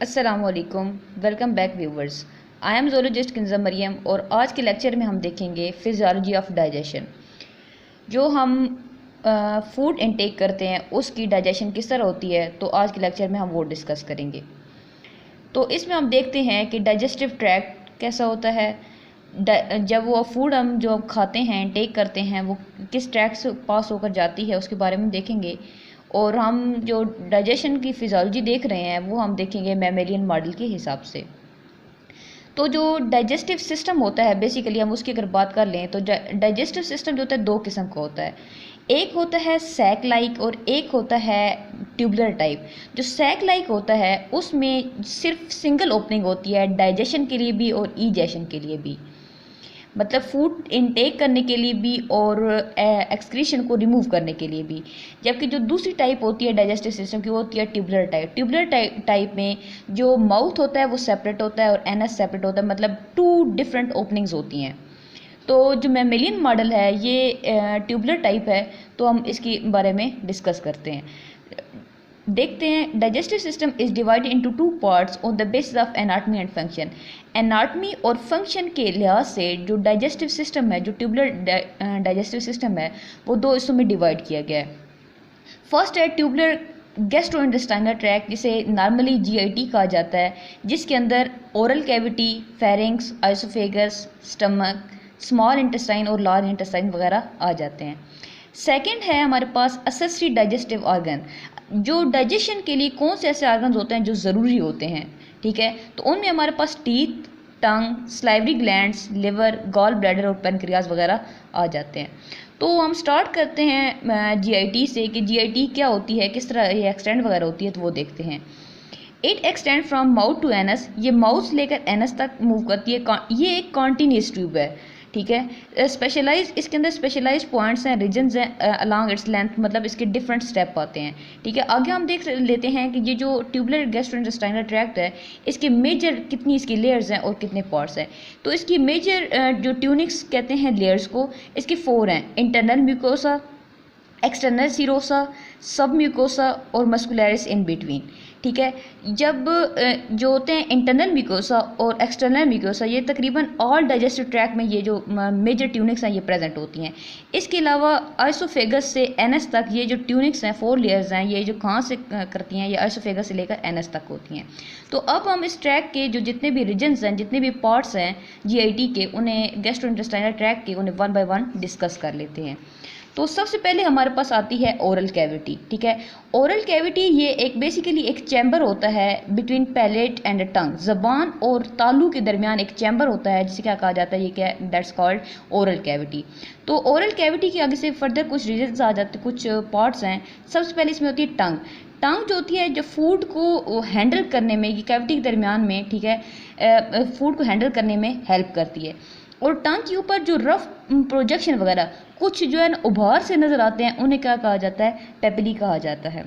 अस्सलामुअलैकुम, welcome back viewers. I am zoologist Kinza Maryam और आज के लेक्चर में हम देखेंगे फिजियोलॉजी ऑफ डाइजेशन। जो हम फूड इनटेक करते हैं उसकी डाइजेशन किस तरह होती है, तो आज के लेक्चर में हम वो डिस्कस करेंगे। तो इसमें हम देखते हैं कि डाइजेस्टिव ट्रैक्ट कैसा होता है। जब वो फूड हम जो खाते हैं इनटेक करते हैं वो किस ट्रैक्ट से पास होकर जाती है उसके बारे में देखेंगे। और हम जो डाइजेशन की फिजियोलॉजी देख रहे हैं वो हम देखेंगे मैमेलियन मॉडल के हिसाब से। तो जो डाइजेस्टिव सिस्टम होता है बेसिकली हम उसकी अगर बात कर लें तो डाइजेस्टिव सिस्टम जो होता है दो किस्म का होता है। एक होता है सैक लाइक और एक होता है ट्यूबुलर टाइप। जो सैक लाइक होता है उसमें सिर्फ सिंगल ओपनिंग होती है डाइजेशन के लिए भी और ईजेशन के लिए भी, मतलब फूड इनटेक करने के लिए भी और एक्सक्रीशन को रिमूव करने के लिए भी। जबकि जो दूसरी टाइप होती है डाइजेस्टिव सिस्टम की वो होती है ट्यूबुलर टाइप। ट्यूबुलर टाइप में जो माउथ होता है वो सेपरेट होता है और एनस सेपरेट होता है, मतलब टू डिफरेंट ओपनिंग्स होती हैं। तो जो मैमेलियन मॉडल है ये ट्यूबुलर टाइप है, तो हम इसके बारे में डिस्कस करते हैं। देखते हैं digestive system is divided into two parts on the basis of anatomy and function. Anatomy और फंक्शन के लिहाज से जो डाइजेस्टिव सिस्टम है, जो ट्यूबुलर डाइजेस्टिव सिस्टम है, वो दो हिस्सों में डिवाइड किया गया है। फर्स्ट है ट्यूबुलर गैस्ट्रोइंटेस्टाइनल ट्रैक्ट, जिसे नॉर्मली जीआईटी कहा जाता है, जिसके अंदर oral cavity, pharynx, oesophagus, stomach, small intestine और लार्ज इंटेस्टाइन वगैरह आ जाते हैं। सेकेंड है हमारे पास असेसरी डाइजेस्टिव ऑर्गन। जो डाइजेशन के लिए कौन से ऐसे ऑर्गन्स होते हैं जो ज़रूरी होते हैं, ठीक है, तो उनमें हमारे पास teeth, tongue, salivary glands, liver, gall bladder और पेनक्रियाज वगैरह आ जाते हैं। तो हम स्टार्ट करते हैं जीआईटी से कि जीआईटी क्या होती है, किस तरह ये एक्सटेंड वगैरह होती है, तो वो देखते हैं। It extend from mouth to anus. ये माउथ से लेकर एनस तक मूव करती है। ये एक कॉन्टिन्यूस ट्यूब है, ठीक है। स्पेशलाइज इसके अंदर स्पेशलाइज पॉइंट्स हैं, रीजन्स हैं अलॉन्ग इट्स लेंथ, मतलब इसके डिफरेंट स्टेप आते हैं, ठीक है। आगे हम देख लेते हैं कि ये जो ट्यूबुलर गैस्ट्रोइंटेस्टाइनल ट्रैक्ट है इसके मेजर कितनी इसकी लेयर्स हैं और कितने पार्ट्स हैं। तो इसकी मेजर जो ट्यूनिक्स कहते हैं लेयर्स को, इसकी 4 हैं। इंटरनल म्यूकोसा, एक्सटर्नल सीरोसा, सब म्यूकोसा और मस्कुलरिस इन बिटवीन, ठीक है। जब जो होते हैं इंटरनल म्यूकोसा और एक्सटर्नल म्यूकोसा, ये तकरीबन ऑल डाइजेस्टिव ट्रैक्ट में ये जो मेजर ट्यूनिक्स हैं ये प्रेजेंट होती हैं। इसके अलावा आइसोफेगस से एनस तक ये जो ट्यूनिक्स हैं 4 लेयर्स हैं, ये जो कहाँ से करती हैं, ये आइसोफेगस से लेकर एनस तक होती हैं। तो अब हम इस ट्रैक के जो जितने भी रीजन्स हैं, जितने भी पार्ट्स हैं जीआईटी के, उन्हें गैस्ट्रोइंटेस्टाइनल ट्रैक्ट के उन्हें 1 बाय 1 डिस्कस कर लेते हैं। तो सबसे पहले हमारे पास आती है ओरल कैविटी, ठीक है। ओरल कैविटी ये एक बेसिकली एक चैम्बर होता है बिटवीन पैलेट एंड टंग। ज़बान और तालू के दरमियान एक चैम्बर होता है जिसे क्या कहा जाता है, ये क्या, दैट्स कॉल्ड ओरल कैविटी। तो ओरल कैविटी के आगे से फर्दर कुछ रीजन्स आ जाते हैं, कुछ पार्ट्स हैं। सबसे पहले इसमें होती है टंग। टंग जो होती है जो फूड को हैंडल करने में, ये कैविटी के दरमियान में, ठीक है, फूड को हैंडल करने में हेल्प करती है। और टंग के ऊपर जो रफ प्रोजेक्शन वगैरह कुछ जो है ना उभार से नज़र आते हैं, उन्हें क्या कहा जाता है, पेपिली कहा जाता है।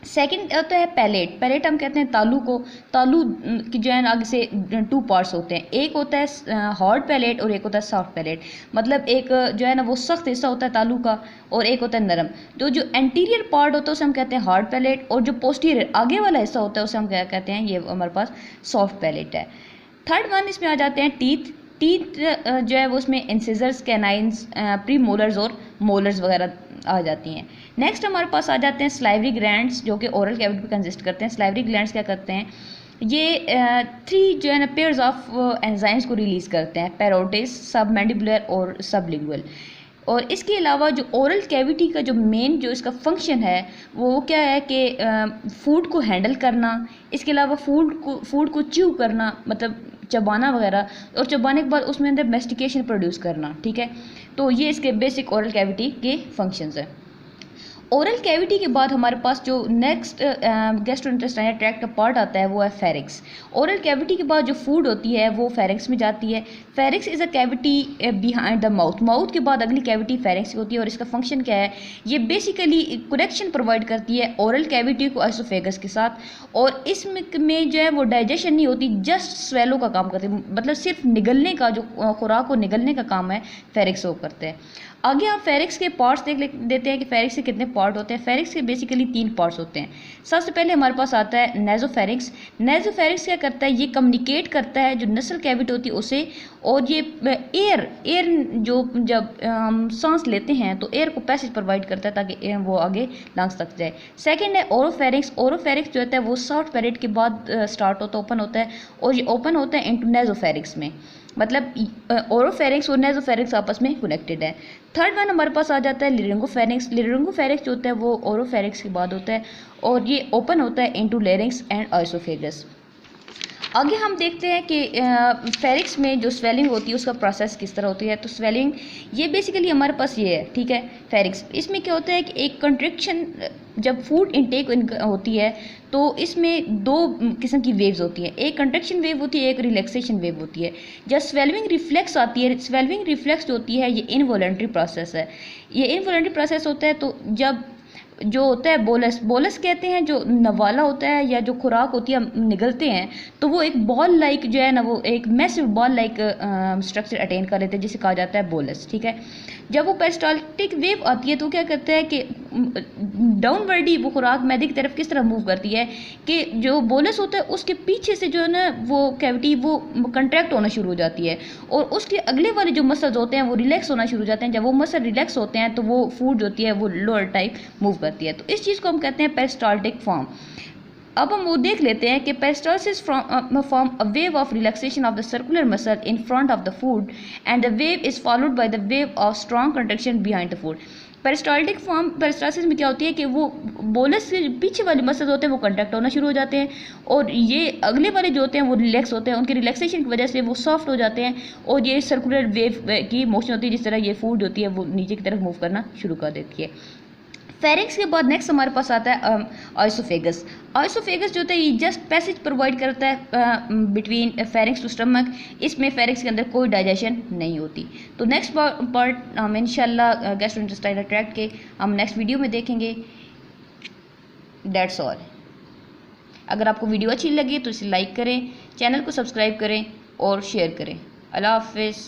सेकंड होता है पैलेट। पैलेट हम कहते हैं तालू को। तालू की जो है ना आगे से 2 पार्ट्स होते हैं। एक होता है हार्ड पैलेट और एक होता है सॉफ्ट पैलेट, मतलब एक जो है ना वो सख्त हिस्सा होता है तालू का और एक होता है नरम। तो जो एंटीरियर पार्ट होता है उसे हम कहते हैं हार्ड पैलेट और जो पोस्टीरियर आगे वाला हिस्सा होता है उसे हम क्या कहते हैं, ये हमारे पास सॉफ्ट पैलेट है। थर्ड वन इसमें आ जाते हैं टीथ। टीथ जो है वो उसमें इंसिजर्स, कैनाइन्स, प्री मोलर्स और मोलर्स वगैरह आ जाती हैं। नेक्स्ट हमारे पास आ जाते हैं स्लाइवरी ग्लैंड्स, जो कि ओरल कैविटी पे कंसिस्ट करते हैं। स्लाइवरी ग्लैंड्स क्या करते हैं, ये 3 जो है ना पेयर्स ऑफ एंजाइम्स को रिलीज़ करते हैं, पैरोटिस, सबमैंडिबुलर और सबलिंगुअल। और इसके अलावा जो ओरल कैविटी का जो मेन जो इसका फंक्शन है वो क्या है कि फूड को हैंडल करना, इसके अलावा फूड को च्यू करना, मतलब चबाना वगैरह, और चबाने के बाद उसमें अंदर मेस्टिकेशन प्रोड्यूस करना, ठीक है। तो ये इसके बेसिक ओरल कैविटी के फंक्शंस हैं। ओरल कैविटी के बाद हमारे पास जो नेक्स्ट गैस्ट्रोइंटेस्टाइनल ट्रैक्ट का पार्ट आता है वो है फेरिक्स। ओरल कैविटी के बाद जो फूड होती है वो फेरिक्स में जाती है। Pharynx is a cavity behind the mouth. Mouth के बाद अगली कैविटी फेरिक्स की होती है और इसका फंक्शन क्या है, ये बेसिकली कनेक्शन प्रोवाइड करती है ओरल कैविटी को आइसोफेगस के साथ। और इसमें जो है वो डाइजेशन नहीं होती, जस्ट स्वेलो का काम करती है, मतलब सिर्फ निगलने का, जो खुराक को निगलने का काम है फेरिक्स वो करते हैं। आगे हम फेरिक्स के पार्ट्स देते हैं कि फेरिक्स के कितने पार्ट होते हैं। फेरिक्स के बेसिकली 3 पार्ट्स होते हैं। सबसे पहले हमारे पास आता है नेजोफेरिक्स। नेजोफेरिक्स क्या करता है, ये कम्युनिकेट करता है जो नसल कैविटी होती है उसे, और ये एयर जो जब हम सांस लेते हैं तो एयर को पैसेज प्रोवाइड करता है ताकि वो आगे लंग्स तक जाए। सेकंड है ओरोफेरिक्स। ओरोफेरिक्स जो होता है वो सॉफ्ट पेरियड के बाद स्टार्ट होता है, ओपन होता है, और ये ओपन होता है इनटू नेजोफेरिक्स में। मतलब ओरोफेरिक्स और नेजोफेरिक्स आपस में कनेक्टेड है। थर्ड वन हमारे पास आ जाता है लिरिंगोफेरिक्स। लिरिंगोफेरिक्स जो होता है वो ओरोफेरिक्स के बाद होता है, और ये ओपन होता है इनटू लेरिंग्स एंड ऑइसोफेगस। आगे हम देखते हैं कि फेरिक्स में जो स्वेलिंग होती है उसका प्रोसेस किस तरह होती है। तो स्वेलिंग ये बेसिकली हमारे पास ये है, ठीक है। फेरिक्स इसमें क्या होता है कि एक कंट्रैक्शन, जब फूड इनटेक होती है तो इसमें 2 किस्म की वेव्स होती हैं, एक कंट्रैक्शन वेव होती है, एक रिलैक्सेशन वेव होती है। जब स्वेलिंग रिफ्लेक्स आती है, स्वेलिंग रिफ्लेक्स जो होती है ये इनवॉलंटरी प्रोसेस है। ये इनवॉलंटरी प्रोसेस होता है तो जब जो होता है बोलस कहते हैं, जो नवाला होता है या जो खुराक होती है हम निगलते हैं तो वो एक बॉल लाइक जो है ना, वो एक massive ball like structure attain कर लेते हैं जिसे कहा जाता है बोलस, ठीक है। जब वो पेरिस्टाल्टिक वेव आती है तो क्या करता है कि डाउनवर्डी वो खुराक मैदे की तरफ किस तरह मूव करती है कि जो बोलस होता है उसके पीछे से जो है ना वो कैविटी वो कंट्रैक्ट होना शुरू हो जाती है, और उसके अगले वाले जो मसल्स होते हैं वो रिलैक्स होना शुरू हो जाते हैं। जब वो मसल रिलैक्स होते हैं तो वो फूड होती है वो लोअर टाइप मूव करती है। तो इस चीज़ को हम कहते हैं पेरिस्टाल्टिक फॉर्म। अब हम वो देख लेते हैं कि peristalsis form a wave of relaxation of the circular muscle in front of the food and the wave is followed by the wave of strong contraction behind the food. Peristaltic form peristalsis में क्या होती है कि वो bolus से पीछे वाले muscle होते हैं वो कंट्रैक्ट होना शुरू हो जाते हैं, और ये अगले वाले जो होते हैं वो रिलैक्स होते हैं, उनके रिलैक्सेशन की वजह से वो सॉफ्ट हो जाते हैं, और ये सर्कुलर वेव की मोशन होती है जिस तरह ये फूड होती है वो नीचे की तरफ मूव करना शुरू कर देती है। फेरिक्स के बाद नेक्स्ट हमारे पास आता है ऑइसोफेगस। ऑइसोफेगस जो होता है ये जस्ट पैसेज प्रोवाइड करता है बिटवीन फेरिक्स टू स्टमक। इसमें फेरिक्स के अंदर कोई डाइजेशन नहीं होती। तो नेक्स्ट पार्ट हम इंशाल्लाह गैस्ट्रोइंटेस्टाइनल ट्रैक्ट के हम नेक्स्ट वीडियो में देखेंगे। That's all. अगर आपको वीडियो अच्छी लगी तो इसे लाइक करें, चैनल को सब्सक्राइब करें और शेयर करें। अल्लाह हाफिज़।